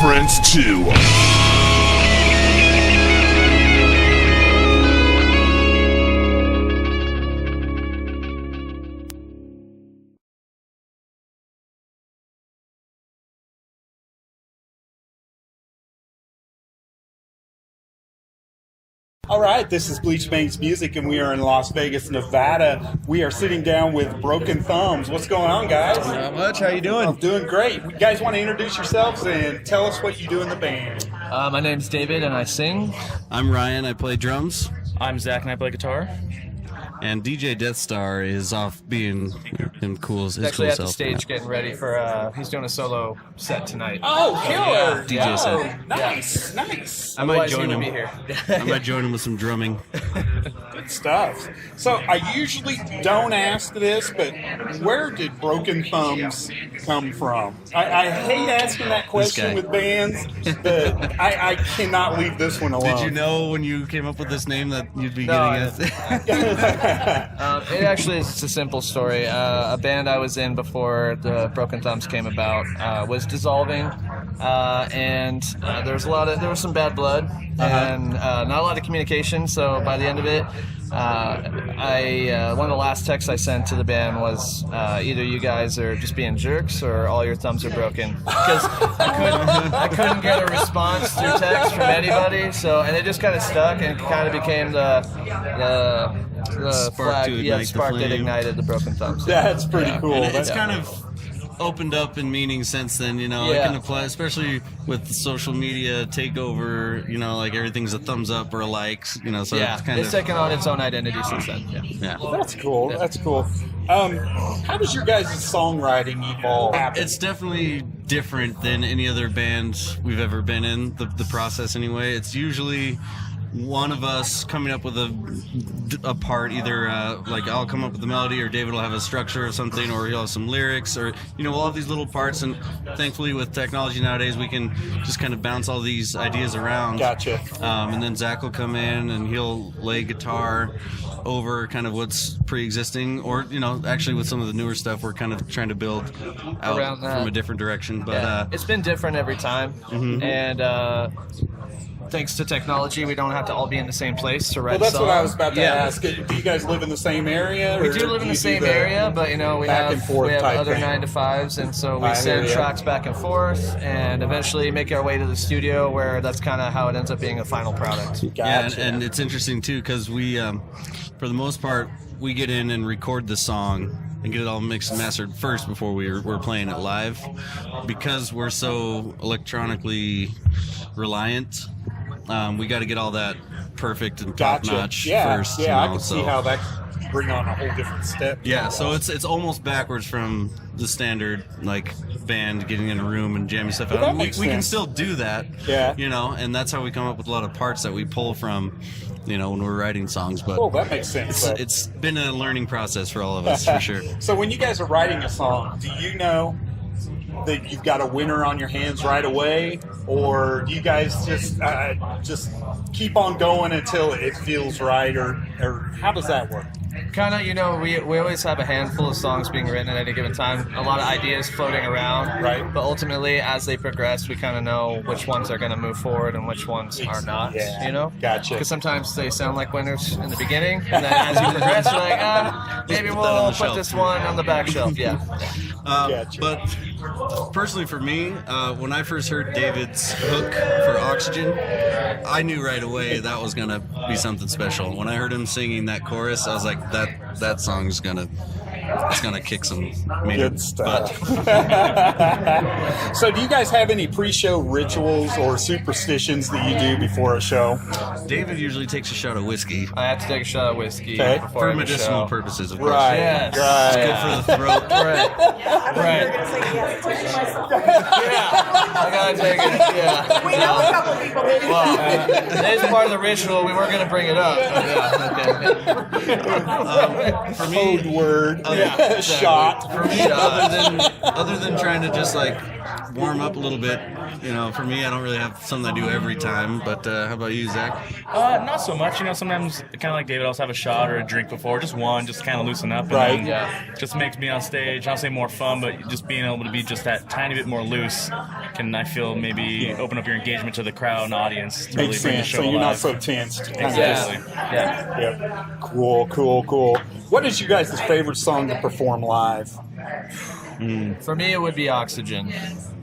Friends 2. All right, this is BleachBANGS Music, and we are in Las Vegas, Nevada. We are sitting down with Broken Thumbs. What's going on, guys? Not much. How you doing? I'm doing great. You guys want to introduce yourselves and tell us what you do in the band? My name's David, and I sing. I'm Ryan. I play drums. I'm Zach, and I play guitar. And DJ Death Star is off being him cool. His He's actually cool at the self stage getting ready for. He's doing a solo set tonight. Oh, killer! DJ set. Nice, nice. I might Otherwise, join he him. would be here. I might join him with some drumming. Good stuff. So I usually don't ask this, but where did Broken Thumbs come from? I hate asking that question with bands, but I cannot leave this one alone. Did you know when you came up with this name that you'd be getting it? It actually is a simple story. A band I was in before the Broken Thumbs came about was dissolving, and there was some bad blood and not a lot of communication. So by the end of it, one of the last texts I sent to the band was either you guys are just being jerks or all your thumbs are broken, because I couldn't get a response through text from anybody. So and it just kind of stuck and kind of became the Spark to ignite the spark that flame. ignited the Broken Thumbs. That's pretty cool. And it's That's- kind of opened up in meaning since then, you know. Yeah. It can apply, especially with the social media takeover, you know, like everything's a thumbs up or a like, you know, so Yeah, it's kind it's of... taken on its own identity since then. Yeah. Yeah. That's cool. That's cool. How does your guys' songwriting evolve? It's definitely different than any other band we've ever been in, the process anyway. It's usually one of us coming up with a part, either like I'll come up with the melody, or David will have a structure or something, or he'll have some lyrics, or, you know, all these little parts. And thankfully with technology nowadays, we can just kind of bounce all these ideas around. Gotcha. And then Zach will come in and he'll lay guitar over kind of what's pre-existing, or, you know, actually with some of the newer stuff, we're kind of trying to build out Around that. from a different direction. But Yeah. It's been different every time, and thanks to technology, we don't have to all be in the same place to write Well, that's songs. what I was about to Yeah. ask. Do you guys live in the same area? We or do live in you the same the area, but you know we back have and forth type other thing? 9-to-5s, and so we I send hear ya. tracks back and forth, and eventually make our way to the studio, where that's kind of how it ends up being a final product. Yeah, Gotcha. and it's interesting too, because we, for the most part, we get in and record the song and get it all mixed and mastered first before we're playing it live, because we're so electronically reliant. We got to get all that perfect and top Gotcha. notch Yeah, first. yeah, I you know, can see how that could bring on a whole different step. Yeah, so it's almost backwards from the standard like band getting in a room and jamming stuff Well, out. that We makes can sense. still do that. Yeah. You know, and that's how we come up with a lot of parts that we pull from, you know, when we're writing songs. But Well, that makes sense. it's been a learning process for all of us, for sure. So when you guys are writing a song, do you know that you've got a winner on your hands right away, or do you guys just keep on going until it feels right, or how does that work? Kind of, you know, we always have a handful of songs being written at any given time, a lot of ideas floating around. Right. But ultimately, as they progress, we kind of know which ones are going to move forward and which ones are not. Yeah. You know. Gotcha. Because sometimes they sound like winners in the beginning, and then as you progress, you're like, maybe put that on we'll the put shelf. this one on the back shelf. Yeah. Gotcha. But personally for me, when I first heard David's hook for Oxygen, I knew right away that was going to be something special. When I heard him singing that chorus, I was like, that song's going to... It's gonna kick some major Good stuff. butt. So do you guys have any pre-show rituals or superstitions that you do before a show? David usually takes a shot of whiskey I have to take a shot of whiskey Okay. before for every medicinal show. purposes, of course. Right. Yes. Right. Good for the throat. Right. Right. Yeah. I gotta take it. Yeah. We know a couple people that do that. It is part of the ritual. We weren't gonna bring it up. But yeah. Okay. For me, Code word. Yeah, exactly. Shot. for me, other than trying to just like warm up a little bit. You know, for me, I don't really have something I do every time. But how about you, Zach? Not so much. You know, sometimes kind of like David, I'll also have a shot or a drink before, just one, just kind of loosen up. And Right. then just makes me on stage, I'll say more fun, but just being able to be just that tiny bit more loose can, I feel, maybe open up your engagement to the crowd and audience to really Makes bring the sense. show So you're not alive. so tense. Exactly. Yeah. Yep. Cool. What is you guys' favorite song to perform live? For me, it would be Oxygen.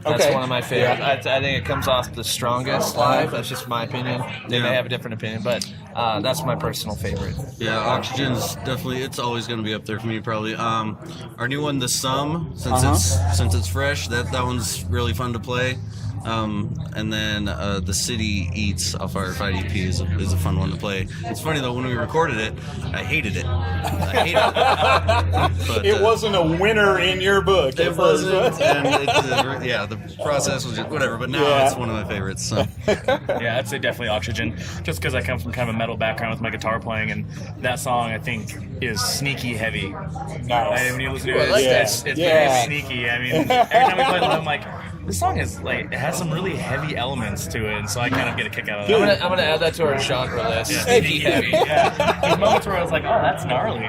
That's Okay. one of my favorite. I think it comes off the strongest live. That's just my opinion. They may have a different opinion, but that's my personal favorite. Yeah, Oxygen's definitely. It's always going to be up there for me, probably. Our new one, The Sum, since it's fresh, that one's really fun to play. And then The City Eats off our Fight EP is a fun one to play. It's funny though, when we recorded it, I hated it. But, It wasn't a winner in your book. It wasn't, and the process was just whatever. But now it's one of my favorites. So. Yeah, I'd say definitely Oxygen, just because I come from kind of a metal background with my guitar playing, and that song I think is sneaky heavy. Nice. When you listen to it, like it's that. very sneaky. I mean, every time we play it, I'm like, this song is like, it has some really heavy elements to it, and so I kind of get a kick out of that. I'm gonna add that to our genre list. Yeah. Sneaky heavy. Yeah. There's moments where I was like, oh, that's gnarly.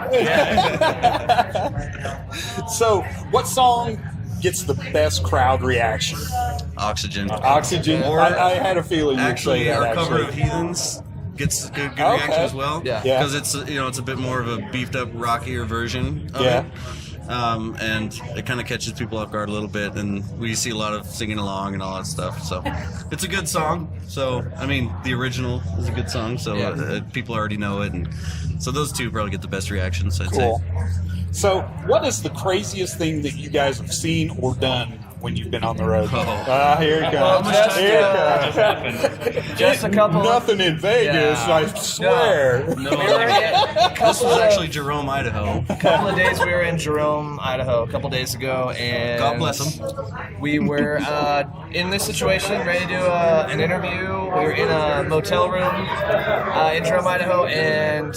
Yeah. So, what song gets the best crowd reaction? Oxygen. Oxygen. Or I had a feeling you'd say actually, that. our cover of Actually. Heathens gets good reaction as well. Yeah. Because it's it's a bit more of a beefed up, rockier version of it. And it kind of catches people off guard a little bit, and we see a lot of singing along and all that stuff. So it's a good song. So I mean, the original is a good song, so people already know it, and so those two probably get the best reactions. I'd Cool. say. So, what is the craziest thing that you guys have seen or done when you've been on the road? Here it comes. just, Here it comes. Just a couple. Nothing in Vegas, Yeah. I swear. No, We were this was actually Jerome, Idaho. a couple of days we were in Jerome, Idaho, a couple days ago, and God bless him. we were in this situation, ready to do an interview. We were in a motel room in Jerome, Idaho, and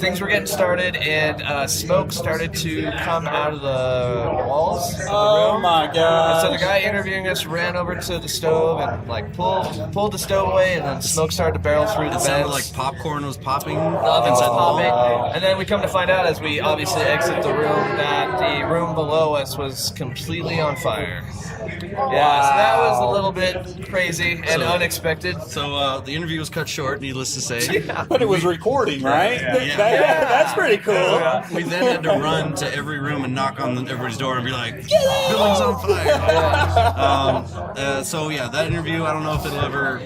things were getting started, and smoke started to come out of the walls of the Oh room. my And god. so the guy interviewing us ran over to the stove and like pulled the stove away, and then smoke started to barrel through the It sounded vents. like popcorn was popping. Ovens inside the wall. popping, and then we come to find out as we obviously exit the room that the room below us was completely on fire. Yeah, so that was a little bit crazy and unexpected. So the interview was cut short, needless to say. But it was recording, right? Yeah. That's pretty cool. We then had to run to every room and knock on everybody's door and be like, "Building's on fire!" So yeah, that interview, I don't know if it'll ever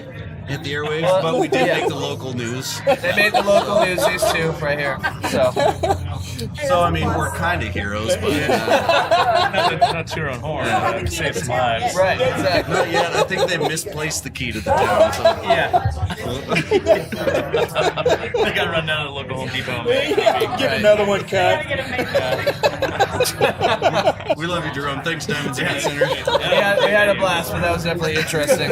hit the airwaves, but we did make the local news. They made the local news, these two right here. So I mean, we're kind of heroes, but Not to your own horn, save some lives. Right, exactly. not yet. I think they misplaced the key to the town. So. Yeah. I gotta run down to the local Home Depot. Get another one cut. We love you, Jerome. Thanks, Diamonds Event Center. We had a blast, but that was definitely interesting.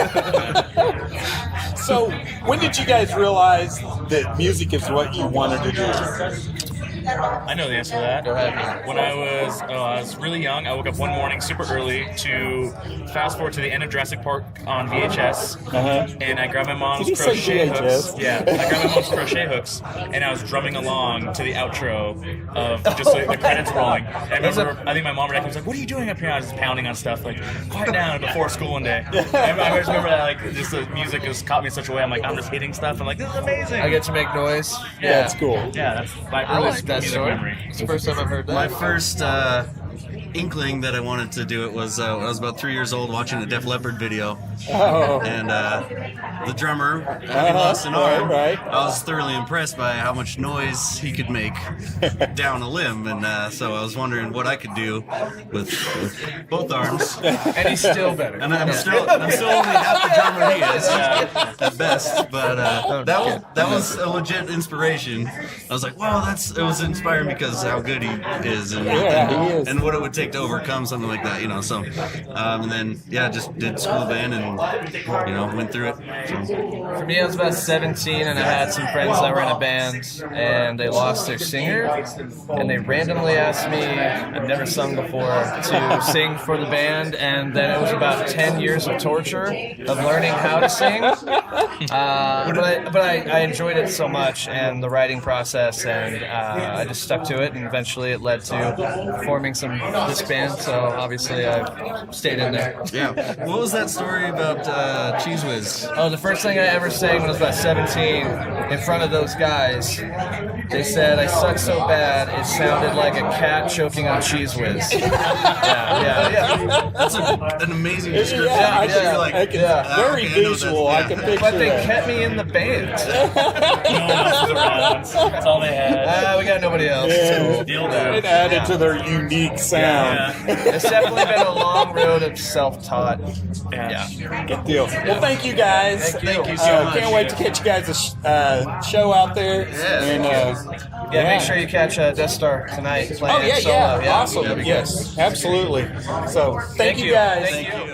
So, when did you guys realize that music is what you wanted to do? I know the answer to that. Go ahead. When I was really young, I woke up one morning super early to fast forward to the end of Jurassic Park on VHS, and I grabbed my mom's Did you say crochet VHS? hooks. Yeah, I grabbed my mom's crochet hooks, and I was drumming along to the outro of just the credits rolling. And I remember, I think my mom was like, "What are you doing up here?" I was just pounding on stuff, like, "Quiet down!" Before school one day. I just remember that, like, just the music just caught me in such a way. I'm like, I'm just hitting stuff. I'm like, this is amazing. I get to make noise. Yeah, it's cool. Yeah, that's my I earliest like that music story. memory. It's the first time I've heard that. My first inkling that I wanted to do it was when I was about 3 years old watching a Def Leppard video. Oh. And the drummer, having lost an arm, right. I was thoroughly impressed by how much noise he could make down a limb. And so I was wondering what I could do with both arms. And he's still better. And I'm still only half the drummer he is at best, but that was a legit inspiration. I was like, wow, it was inspiring because how good he is, and Yeah, he is. and what it would take take to overcome something like that, you know. So, and then just did school band and went through it. So. For me, I was about 17, and I had some friends that were in a band, and they lost their singer, and they randomly asked me, I'd never sung before, to sing for the band, and then it was about 10 years of torture of learning how to sing. But I enjoyed it so much, and the writing process, and I just stuck to it, and eventually it led to forming this band. So obviously I stayed in there. Yeah. What was that story about Cheese Whiz? Oh, the first thing I ever sang when I was about 17 in front of those guys. They said I sucked so bad it sounded like a cat choking on Cheese Whiz. Yeah. That's an amazing description. Yeah, Because you're like, very okay, I know visual. I can picture But they that. kept me in the band. No one else was around. That's all they had. We got nobody else. Yeah. Deal It added to their unique sound. It's definitely been a long road of self-taught. Yeah. Good deal. Well, thank you guys. Thank you so much. Can't wait to catch you guys a show out there. Make sure you catch Death Star tonight playing Oh, yeah, solo. yeah. Awesome. that'd be good. Yes, absolutely. So, thank you guys. Thank you.